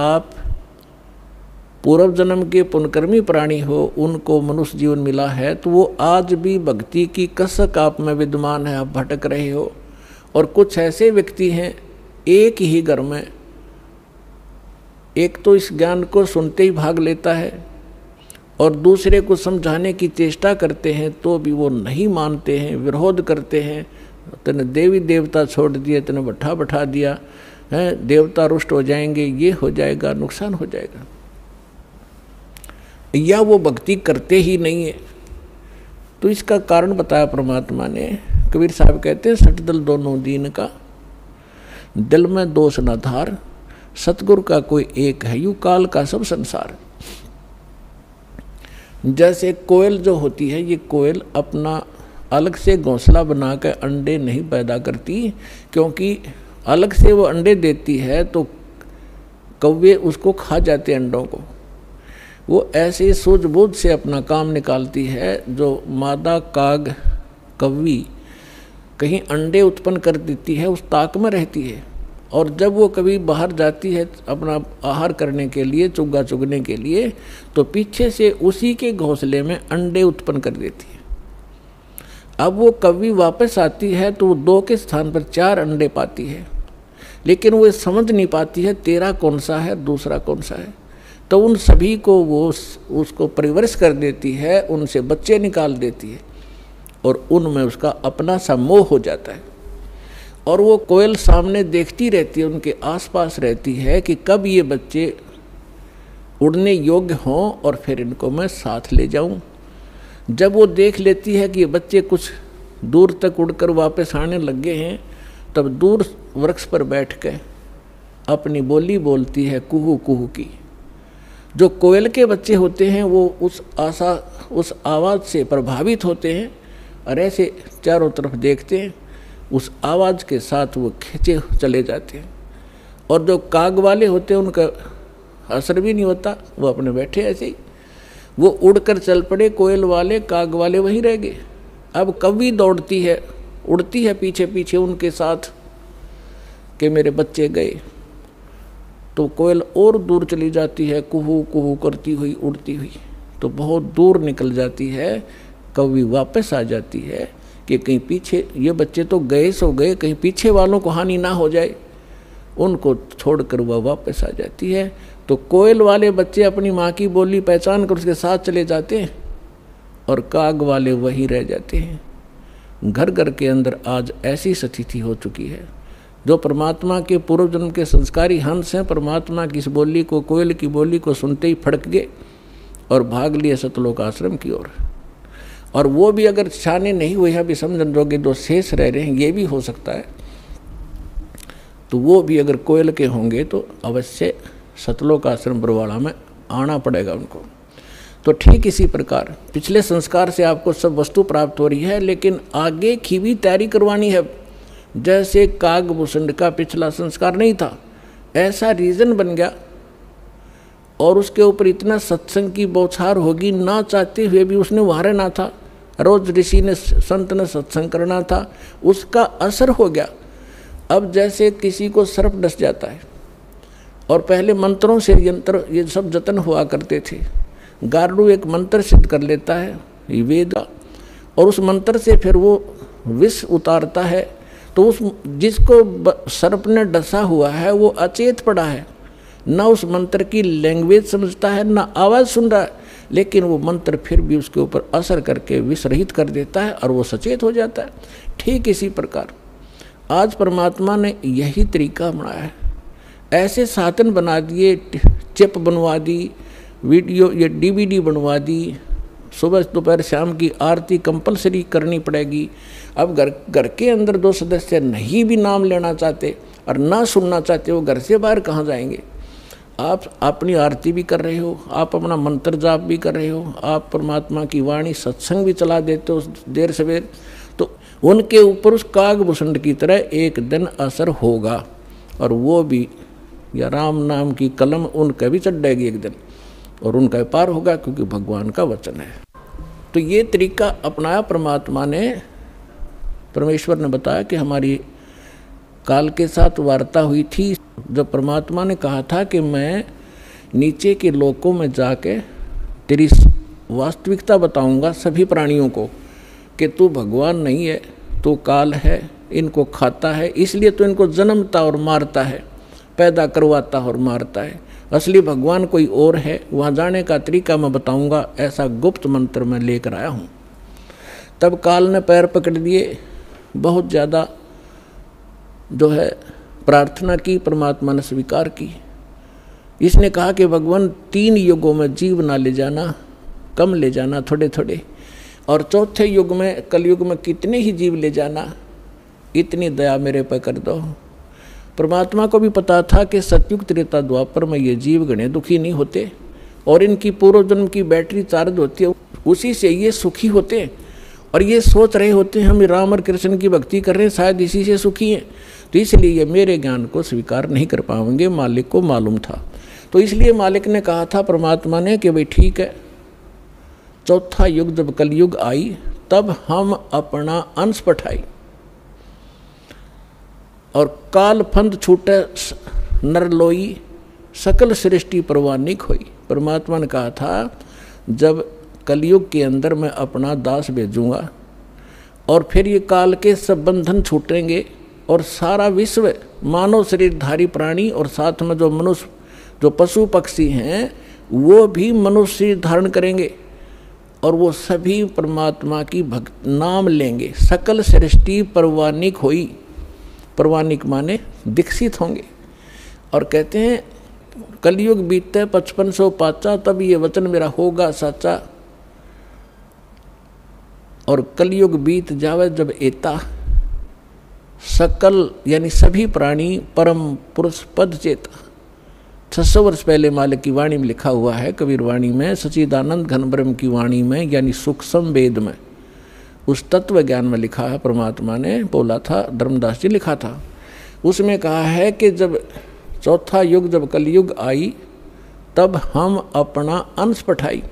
आप पूर्व जन्म के पुण्यकर्मी प्राणी हो, उनको मनुष्य जीवन मिला है, तो वो आज भी भक्ति की कसक आप में विद्यमान है, आप भटक रहे हो। और कुछ ऐसे व्यक्ति हैं एक ही घर में, एक तो इस ज्ञान को सुनते ही भाग लेता है और दूसरे को समझाने की चेष्टा करते हैं तो भी वो नहीं मानते हैं, विरोध करते हैं। तने देवी देवता छोड़ दिए, तने बैठा बैठा दिया है, देवता रुष्ट हो जाएंगे, ये हो जाएगा, नुकसान हो जाएगा, या वो भक्ति करते ही नहीं है। तो इसका कारण बताया परमात्मा ने। कबीर साहब कहते हैं, सठ दल दोनों दीन का, दिल में दोष न धार, सतगुरु का कोई एक है, यू काल का सब संसार। जैसे कोयल जो होती है, ये कोयल अपना अलग से घोंसला बनाकर अंडे नहीं पैदा करती, क्योंकि अलग से वो अंडे देती है तो कौवे उसको खा जाते अंडों को। वो ऐसे सूझबूझ से अपना काम निकालती है। जो मादा काग कौवी कहीं अंडे उत्पन्न कर देती है, उस ताक में रहती है, और जब वो कभी बाहर जाती है अपना आहार करने के लिए, चुग्गा चुगने के लिए, तो पीछे से उसी के घोंसले में अंडे उत्पन्न कर देती है। अब वो कौवी वापस आती है तो वो 2 के स्थान पर 4 अंडे पाती है, लेकिन वो समझ नहीं पाती है तेरा कौन सा है, दूसरा कौन सा है। तो उन सभी को वो उसको परिवरिश कर देती है, उनसे बच्चे निकाल देती है और उनमें उसका अपना सा मोह हो जाता है। और वो कोयल सामने देखती रहती है, उनके आसपास रहती है कि कब ये बच्चे उड़ने योग्य हों और फिर इनको मैं साथ ले जाऊं। जब वो देख लेती है कि ये बच्चे कुछ दूर तक उड़कर वापस आने लग गए हैं, तब दूर वृक्ष पर बैठ के अपनी बोली बोलती है, कुहू कुहू की। जो कोयल के बच्चे होते हैं वो उस आवाज़ से प्रभावित होते हैं और ऐसे चारों तरफ देखते हैं, उस आवाज़ के साथ वो खींचे चले जाते हैं। और जो काग वाले होते हैं उनका असर भी नहीं होता, वो अपने बैठे ऐसे ही, वो उड़कर चल पड़े, कोयल वाले काग वाले वहीं रह गए। अब कौवी दौड़ती है, उड़ती है पीछे पीछे उनके साथ कि मेरे बच्चे गए, तो कोयल और दूर चली जाती है, कुहू कुहू करती हुई उड़ती हुई, तो बहुत दूर निकल जाती है। कौवी वापस आ जाती है कि कहीं पीछे ये बच्चे तो गए सो गए, कहीं पीछे वालों को हानि ना हो जाए, उनको छोड़कर वह वापस आ जाती है। तो कोयल वाले बच्चे अपनी माँ की बोली पहचान कर उसके साथ चले जाते हैं और काग वाले वहीं रह जाते हैं। घर घर के अंदर आज ऐसी स्थिति हो चुकी है। जो परमात्मा के पूर्व जन्म के संस्कारी हंस हैं, परमात्मा की इस बोली को, कोयल की बोली को सुनते ही फड़क गए और भाग लिए सतलोक आश्रम की ओर। और वो भी अगर शाने नहीं हुए हैं, अभी समझन जोगे जो शेष रह रहे हैं, ये भी हो सकता है, तो वो भी अगर कोयल के होंगे तो अवश्य सतलोक आश्रम बरवाड़ा में आना पड़ेगा उनको। तो ठीक इसी प्रकार पिछले संस्कार से आपको सब वस्तु प्राप्त हो रही है, लेकिन आगे की भी तैयारी करवानी है। जैसे काग भूषण का पिछला संस्कार नहीं था, ऐसा रीजन बन गया और उसके ऊपर इतना सत्संग की बौछार होगी, ना चाहते हुए भी उसने वहाँ रहना था। रोज ऋषि ने, संत ने सत्संग करना था, उसका असर हो गया। अब जैसे किसी को सर्प डस जाता है और पहले मंत्रों से यंत्र ये सब जतन हुआ करते थे, गारुड़ एक मंत्र सिद्ध कर लेता है वेद, और उस मंत्र से फिर वो विष उतारता है। तो उस जिसको सर्प ने डसा हुआ है वो अचेत पड़ा है, ना उस मंत्र की लैंग्वेज समझता है, ना आवाज़ सुन रहा है, लेकिन वो मंत्र फिर भी उसके ऊपर असर करके विष रहित कर देता है और वो सचेत हो जाता है। ठीक इसी प्रकार आज परमात्मा ने यही तरीका बनाया है। ऐसे साधन बना दिए, चिप बनवा दी, वीडियो ये DVD बनवा दी, सुबह दोपहर शाम की आरती कंपलसरी करनी पड़ेगी। अब घर के अंदर 2 सदस्य नहीं भी नाम लेना चाहते और ना सुनना चाहते, वो घर से बाहर कहाँ जाएंगे। आप अपनी आरती भी कर रहे हो, आप अपना मंत्र जाप भी कर रहे हो, आप परमात्मा की वाणी सत्संग भी चला देते हो देर सवेर, तो उनके ऊपर उस कागभूषण की तरह एक दिन असर होगा और वो भी या राम नाम की कलम उनका भी चढ़ेगी एक दिन और उनका पार होगा, क्योंकि भगवान का वचन है। तो ये तरीका अपनाया परमात्मा ने। परमेश्वर ने बताया कि हमारी काल के साथ वार्ता हुई थी जब परमात्मा ने कहा था कि मैं नीचे के लोकों में जाके तेरी वास्तविकता बताऊंगा सभी प्राणियों को कि तू भगवान नहीं है, तू काल है, इनको खाता है, इसलिए तो इनको जन्मता और मारता है, पैदा करवाता और मारता है। असली भगवान कोई और है, वहाँ जाने का तरीका मैं बताऊंगा, ऐसा गुप्त मंत्र मैं लेकर आया हूँ। तब काल ने पैर पकड़ दिए, बहुत ज़्यादा जो है प्रार्थना की, परमात्मा ने स्वीकार की। इसने कहा कि भगवान 3 युगों में जीव ना ले जाना, कम ले जाना थोड़े थोड़े, और चौथे युग में कलयुग में कितने ही जीव ले जाना, इतनी दया मेरे पर कर दो। परमात्मा को भी पता था कि सतयुग त्रेता द्वापर में ये जीव गणे दुखी नहीं होते और इनकी पूर्व जन्म की बैटरी चार्ज होती है, उसी से ये सुखी होते और ये सोच रहे होते हैं हम राम और कृष्ण की भक्ति कर रहे हैं, शायद इसी से सुखी हैं, तो इसलिए ये मेरे ज्ञान को स्वीकार नहीं कर पाएंगे। मालिक को मालूम था, तो इसलिए मालिक ने कहा था परमात्मा ने कि भाई ठीक है, चौथा युग जब कलयुग आई तब हम अपना अंश पठाई और काल फंद छूटे नरलोई, सकल सृष्टि परवानिक हुई। परमात्मा ने कहा था जब कलयुग के अंदर मैं अपना दास भेजूंगा और फिर ये काल के सब बंधन छूटेंगे और सारा विश्व मानव शरीरधारी प्राणी और साथ में जो मनुष्य, जो पशु पक्षी हैं, वो भी मनुष्य धारण करेंगे और वो सभी परमात्मा की भक्त नाम लेंगे। सकल सृष्टि परवानिक हुई, परवानिक माने दीक्षित होंगे। और कहते हैं कलयुग बीतते 5500 पाचा, तब ये वचन मेरा होगा सच्चा। और कलयुग बीत जावे जब एता, सकल यानी सभी प्राणी परम पुरुष पद चेता। 600 वर्ष पहले मालिक की वाणी में लिखा हुआ है, कबीर वाणी में, सच्चिदानंद घन ब्रह्म की वाणी में, यानी सूक्ष्म वेद में, उस तत्व ज्ञान में लिखा है, परमात्मा ने बोला था, धर्मदास जी लिखा था। उसमें कहा है कि जब चौथा युग जब कलयुग आई तब हम अपना अंश पठाई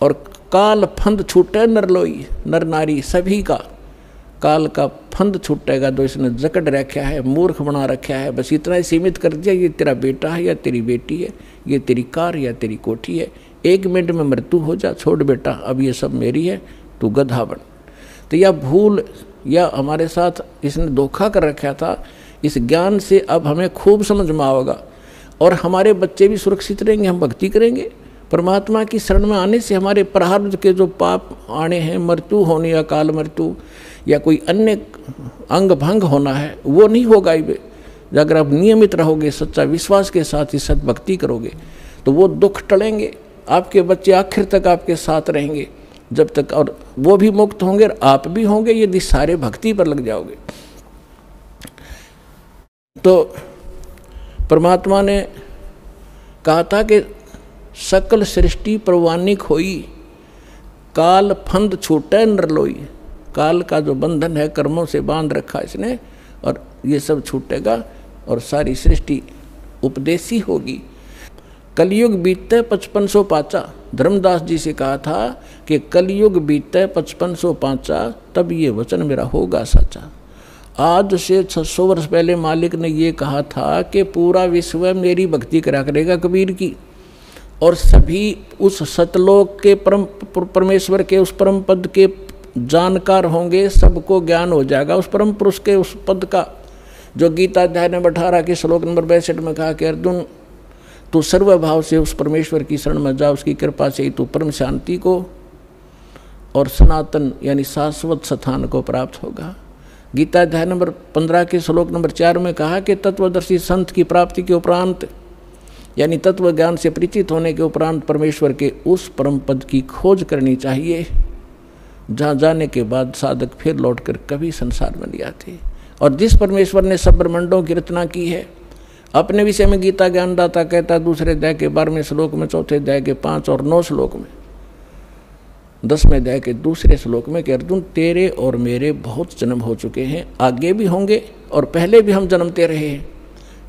और काल फंद छूटे नरलोई, नर नारी सभी का काल का फंद छूटेगा जो इसने जकड़ रखा है, मूर्ख बना रखा है, बस इतना ही सीमित कर दिया, ये तेरा बेटा है या तेरी बेटी है, ये तेरी कार या तेरी कोठी है, 1 मिनट में मृत्यु हो जा, छोड़ बेटा अब ये सब मेरी है, तू गधा बन। तो यह भूल या हमारे साथ इसने धोखा कर रखा था, इस ज्ञान से अब हमें खूब समझ में आएगा और हमारे बच्चे भी सुरक्षित रहेंगे, हम भक्ति करेंगे। परमात्मा की शरण में आने से हमारे प्रारब्ध के जो पाप आने हैं, मृत्यु होने या काल मृत्यु या कोई अन्य अंग भंग होना है, वो नहीं होगा ही। अगर आप नियमित रहोगे, सच्चा विश्वास के साथ ही सद्भक्ति करोगे तो वो दुख टलेंगे, आपके बच्चे आखिर तक आपके साथ रहेंगे जब तक, और वो भी मुक्त होंगे और आप भी होंगे यदि सारे भक्ति पर लग जाओगे। तो परमात्मा ने कहा था कि सकल सृष्टि परवानिक होई, काल फंद छूटे नरलोई। काल का जो बंधन है, कर्मों से बांध रखा इसने, और ये सब छूटेगा और सारी सृष्टि उपदेशी होगी। कलयुग बीतते 5500 पाचा, धर्मदास जी से कहा था कि कलयुग बीतते 5500 पाचा, तब ये वचन मेरा होगा सच्चा। आज से 600 वर्ष पहले मालिक ने ये कहा था कि पूरा विश्व मेरी भक्ति करा करेगा कबीर की, और सभी उस सतलोक के परमेश्वर के उस परम पद के जानकार होंगे, सबको ज्ञान हो जाएगा उस परम पुरुष के उस पद का, जो गीता अध्याय नंबर 18 के श्लोक नंबर 62 में कहा कि अर्जुन तू सर्वभाव से उस परमेश्वर की शरण में जा, उसकी कृपा से ही तू परम शांति को और सनातन यानी शाश्वत स्थान को प्राप्त होगा। गीता अध्याय नंबर 15 के श्लोक नंबर 4 में कहा कि तत्वदर्शी संत की प्राप्ति के उपरांत यानी तत्व ज्ञान से परिचित होने के उपरांत परमेश्वर के उस परम पद की खोज करनी चाहिए, जहाँ जाने के बाद साधक फिर लौटकर कभी संसार में नहीं आते। और जिस परमेश्वर ने सब ब्रह्मांडों की रचना की है, अपने विषय में गीता ज्ञानदाता कहता दूसरे अध्याय के 12वें श्लोक में, चौथे अध्याय के 5 और 9 श्लोक में, 10वें अध्याय के दूसरे श्लोक में कि अर्जुन तेरे और मेरे बहुत जन्म हो चुके हैं, आगे भी होंगे और पहले भी हम जन्मते रहे हैं।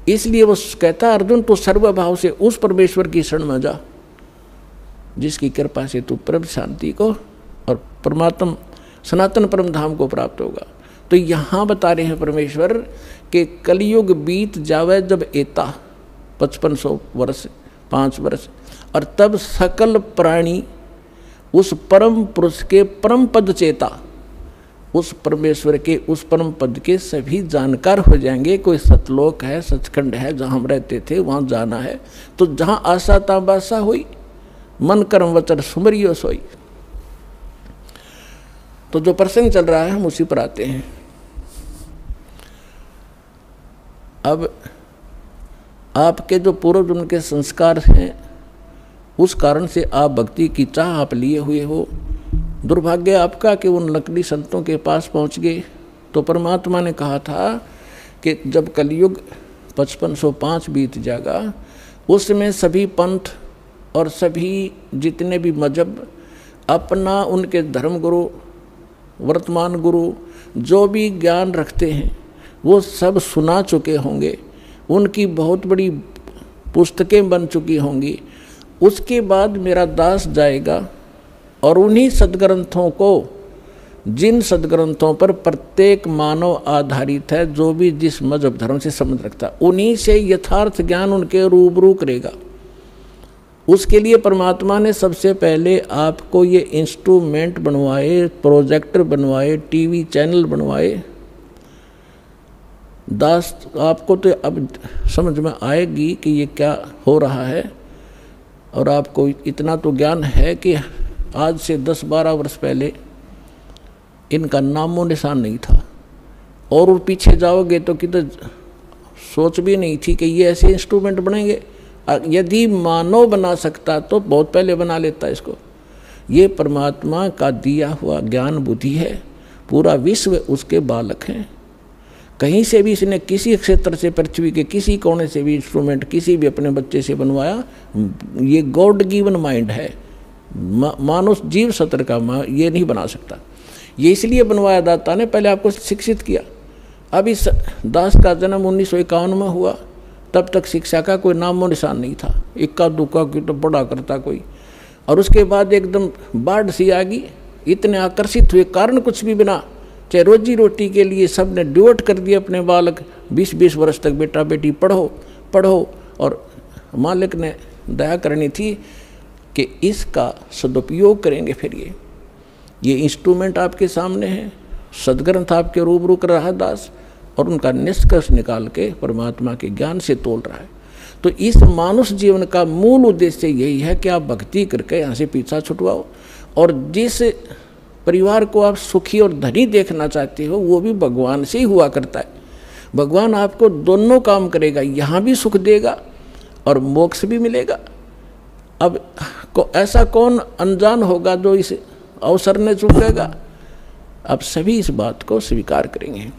इसलिए वो कहता अर्जुन तू सर्वभाव से उस परमेश्वर की शरण में जा, जिसकी कृपा से तू परम शांति को और परमात्मा सनातन परम धाम को प्राप्त होगा। तो यहाँ बता रहे हैं परमेश्वर कि कलयुग बीत जावे जब एता 5500 वर्ष 5 वर्ष, और तब सकल प्राणी उस परम पुरुष के परम पद चेता, उस परमेश्वर के उस परम पद के सभी जानकार हो जाएंगे। कोई सतलोक है, सचखंड है जहाँ हम रहते थे, वहाँ जाना है। तो जहाँ आशा ताबासा हुई, मन कर्म वचन सुमरियो सोई। तो जो प्रसंग चल रहा है हम उसी पर आते हैं। अब आपके जो पूर्व जन्म के संस्कार हैं, उस कारण से आप भक्ति की चाह आप लिए हुए हो। दुर्भाग्य आपका कि उन नकली संतों के पास पहुंच गए। तो परमात्मा ने कहा था कि जब कलयुग 5505 बीत जाएगा, उसमें सभी पंथ और सभी जितने भी मजहब अपना उनके धर्म गुरु, वर्तमान गुरु जो भी ज्ञान रखते हैं वो सब सुना चुके होंगे, उनकी बहुत बड़ी पुस्तकें बन चुकी होंगी। उसके बाद मेरा दास जाएगा और उन्हीं सद्ग्रंथों को, जिन सद्ग्रंथों पर प्रत्येक मानव आधारित है, जो भी जिस मजहब धर्म से संबंध रखता है, उन्हीं से यथार्थ ज्ञान उनके रूबरू करेगा। उसके लिए परमात्मा ने सबसे पहले आपको ये इंस्ट्रूमेंट बनवाए, प्रोजेक्टर बनवाए, टीवी चैनल बनवाए। दास आपको तो अब समझ में आएगी कि ये क्या हो रहा है, और आपको इतना तो ज्ञान है कि आज से 10-12 वर्ष पहले इनका नामो निशान नहीं था, और वो पीछे जाओगे तो किधर सोच भी नहीं थी कि ये ऐसे इंस्ट्रूमेंट बनेंगे। यदि मानव बना सकता तो बहुत पहले बना लेता इसको। ये परमात्मा का दिया हुआ ज्ञान बुद्धि है, पूरा विश्व उसके बालक हैं। कहीं से भी इसने किसी क्षेत्र से, पृथ्वी के किसी कोने से भी इंस्ट्रूमेंट किसी भी अपने बच्चे से बनवाया, ये गॉड गिवन माइंड है। मानुष जीव सत्र का ये नहीं बना सकता। ये इसलिए बनवाया दाता ने, पहले आपको शिक्षित किया। अब इस दास का जन्म 1951 में हुआ, तब तक शिक्षा का कोई नामो निशान नहीं था। इक्का दुक्का की तो पढ़ा करता कोई, और उसके बाद एकदम बाढ़ सी आ गई। इतने आकर्षित हुए, कारण कुछ भी बिना, चाहे रोजी रोटी के लिए सब ने डिवोट कर दिए अपने बालक। 20-20 वर्ष तक बेटा बेटी पढ़ो पढ़ो, और मालिक ने दया करनी थी कि इसका सदुपयोग करेंगे। फिर ये इंस्ट्रूमेंट आपके सामने है, सदग्रंथ आपके रूबरू कर रहा है दास, और उनका निष्कर्ष निकाल के परमात्मा के ज्ञान से तोल रहा है। तो इस मानुष जीवन का मूल उद्देश्य यही है कि आप भक्ति करके यहाँ से पीछा छुटवाओ, और जिस परिवार को आप सुखी और धनी देखना चाहते हो वो भी भगवान से ही हुआ करता है। भगवान आपको दोनों काम करेगा, यहाँ भी सुख देगा और मोक्ष भी मिलेगा। अब ऐसा कौन अनजान होगा जो इस अवसर ने चूकेगा? अब सभी इस बात को स्वीकार करेंगे।